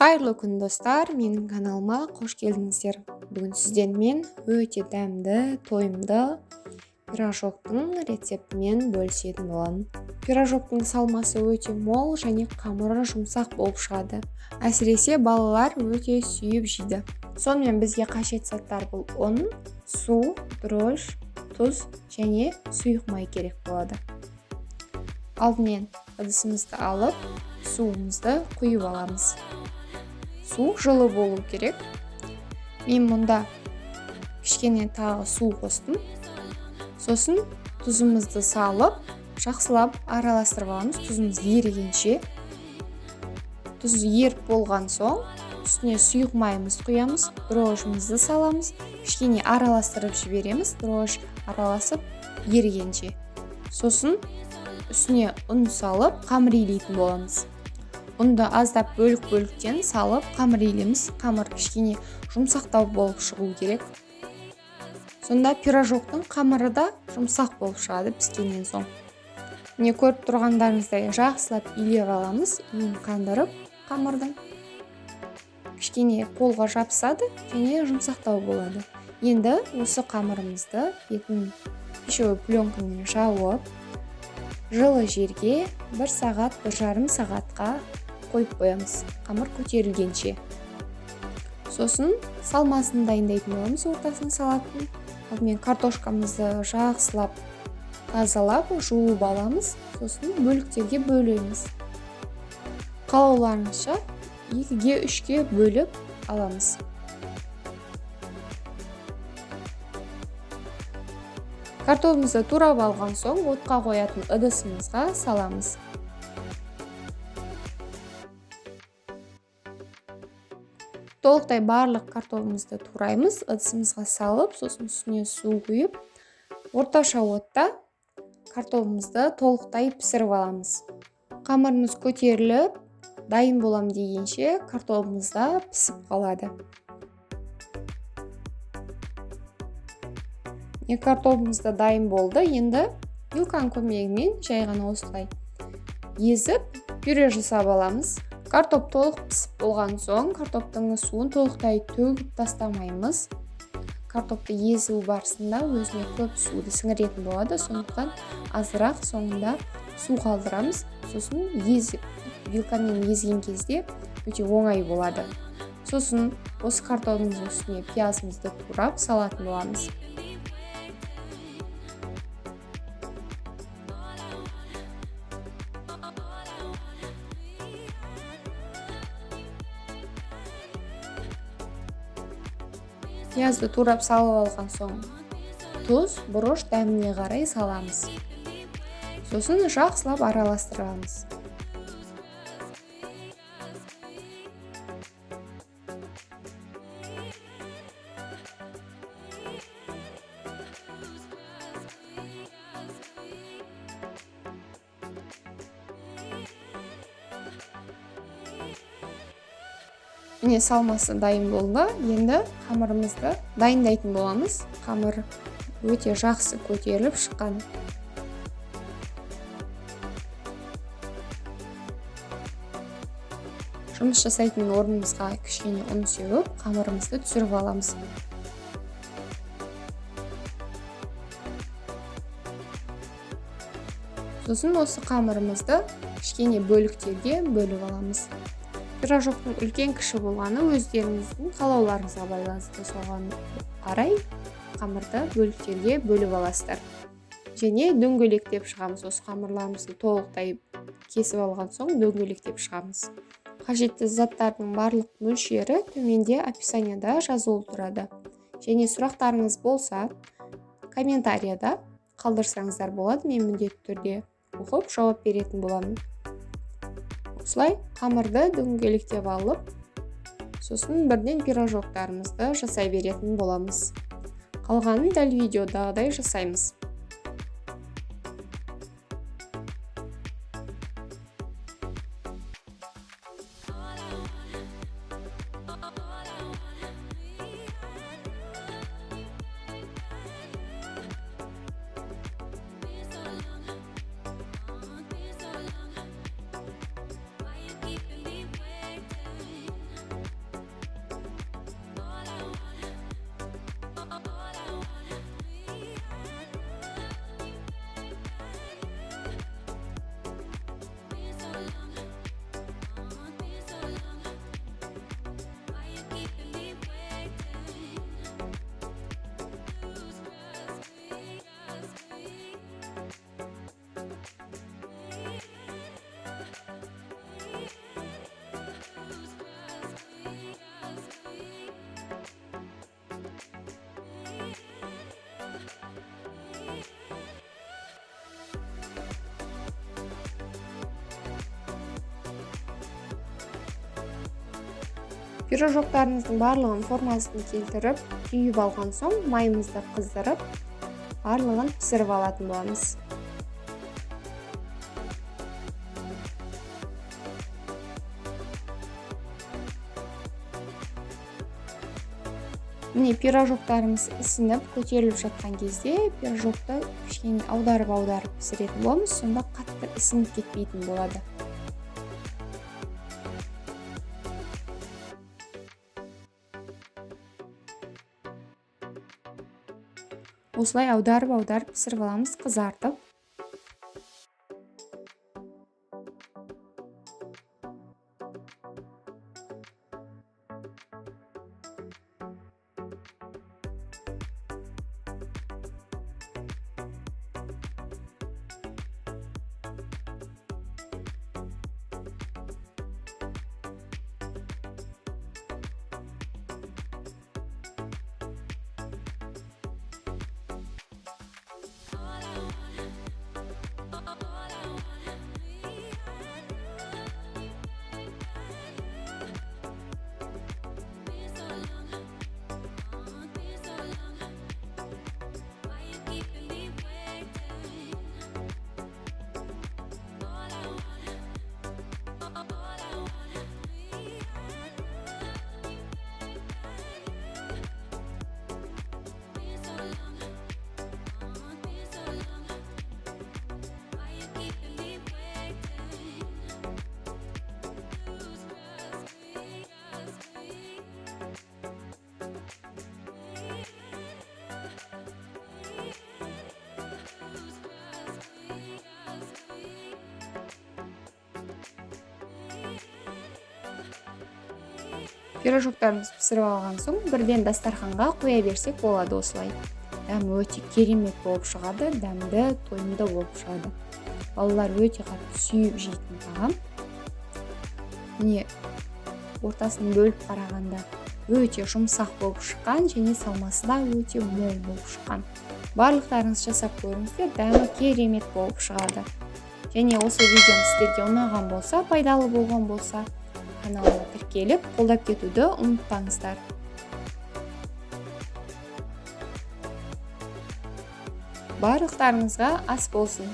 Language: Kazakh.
Қайырлы күн достар, менің каналыма қош келдіңіздер. Бүгін сізден мен өте дәмді, тойымды пирожоктың рецептімен бөлісетін боламын. Пирожоктың салмасы өте мол және қамыры жұмсақ болып шығады. Әсіресе балалар өте сүйіп жейді. Сонымен бізге қажет заттар бұл ұн, су, дрожж, тұз және сұйық май керек болады. Алдымен ыдысымызды алып, суымызды құйып аламыз. Су жылы болу керек. Мен мұнда кішкене тағы су қостым. Сосын тұзымызды салып, жақсылап араластырып аламыз. Тұзымыз ерігенше. Тұз еріп болған соң, үстіне сұйық майымызды құямыз, дрожжымызды саламыз, кішкене араластырып жібереміз, дрожж араласып ерігенше. Сосын үстіне ұн салып, қамыр илейтін боламыз. Ұнды аздап бөлік-бөліктен салып, қамыр илеміз. Қамыр кішкене жұмсақтау болып шығу керек. Сонда пирожоктың қамыры да жұмсақ болып шығады піскеннен соң. Міне көріп тұрғандарыңыздай жақсылап илеп аламыз, иін қандырып қамырдың. Кішкене қолға жабысады және жұмсақтау болады. Енді осы қамырымызды бетін пищевой пленкамен жауып, жылы жерге 1 сағат, 1,5 сағатқа қойып қоямыз, қамыр көтерілгенше. Сосын салмасын дайындайтын боламыз, ортасына салатын. Алдымен картошкамызды жақсылап тазалап, жуып аламыз, сосын бөліктерге бөлеміз. Қалауларыңызша 2-ге 3-ке бөліп аламыз. Картофелімізді турап алған соң отқа қоятын ыдысымызға саламыз. Толықтай барлық картофелімізді тураймыз, ыдысымызға салып, сосын үстіне су құйып, орташа отта картофелімізді толықтай пісіріп аламыз. Қамырымыз көтеріліп, дайын болам дегенше картофеліміз да пісіп қалады. Картофеліміз де дайын болды. Енді вилканың көмегімен жай ғана осылай езіп, пюре жасап аламыз. Картоп толық пісіп болған соң, картоптың суын толықтай төгіп тастамаймыз. Картопты езу барысында өзіне көп суды сіңіретін болады, сондықтан азырақ соңында су қалдырамыз. Сосын вилкамен езген кезде өте оңай болады. Сосын осы картоптың үстіне пиязымызды турап салатын боламыз. Пиязды турап салып алған соң, тұз, бұрыш дәміне қарай саламыз. Сосын жақсылап араластырамыз. Міне салмасы дайын болды. Енді қамырымызды дайындайтын боламыз. Қамыр өте жақсы көтеріліп шыққан. Жұмыс жасайтын орнымызға кішкене ұн сеуіп, қамырымызды түсіріп аламыз. Сосын осы қамырымызды кішкене бөліктерге бөліп аламыз. Пирожоктың үлкен кіші болғаны өздеріңіздің қалауларыңызға байланысты, соған қарай қамырды бөліктерге бөліп аласыздар. Және дөңгелектеп шығамыз. Осы қамырларымызды толықтай кесіп алған соң дөңгелектеп шығамыз. Қажетті заттардың барлық мөлшері төменде описанияда жазылып тұрады. Және сұрақтарыңыз болса, комментарияда қалдырсаңыздар болады, мен міндетті түрде оқып жауап беретін боламын. Осылай қамырды дөңгелектеп алып, сосын бірден пирожоктарымызды жасай беретін боламыз. Қалғанын дәл видеодағыдай жасаймыз. Пирожоктарымыздың барлығын формасын келтіріп, күйіп алған соң майымызды қыздырып, барлығын пісіріп алатын боламыз. Міне пирожоктарымыз ісініп, көтеріліп жатқан кезде пирожокты кішкене аударып пісіретін боламыз, сонда қатты ісініп кетпейтін болады. Осылай аударып пісіріп аламыз, қызартып. Пирожоктарымыз пісіріп алған соң, бірден дастарханға қоя берсек болады осылай. Дәмі өте керемет болып шығады, дәмді, тойымды болып шығады. Балалар өте қатты сүйіп жейтін тағам. Міне, ортасын бөліп қарағанда өте жұмсақ болып шыққан, және салмасы да өте мол болып шыққан. Барлықтарыңыз жасап көріңіздер, дәмі керемет болып шығады. Және осы видеом сіздерге ұнаған болса, пайдалы болған болса, каналыма тіркеліп, қолдап кетуді ұмытпаңыздар. Барлықтарыңызға ас болсын.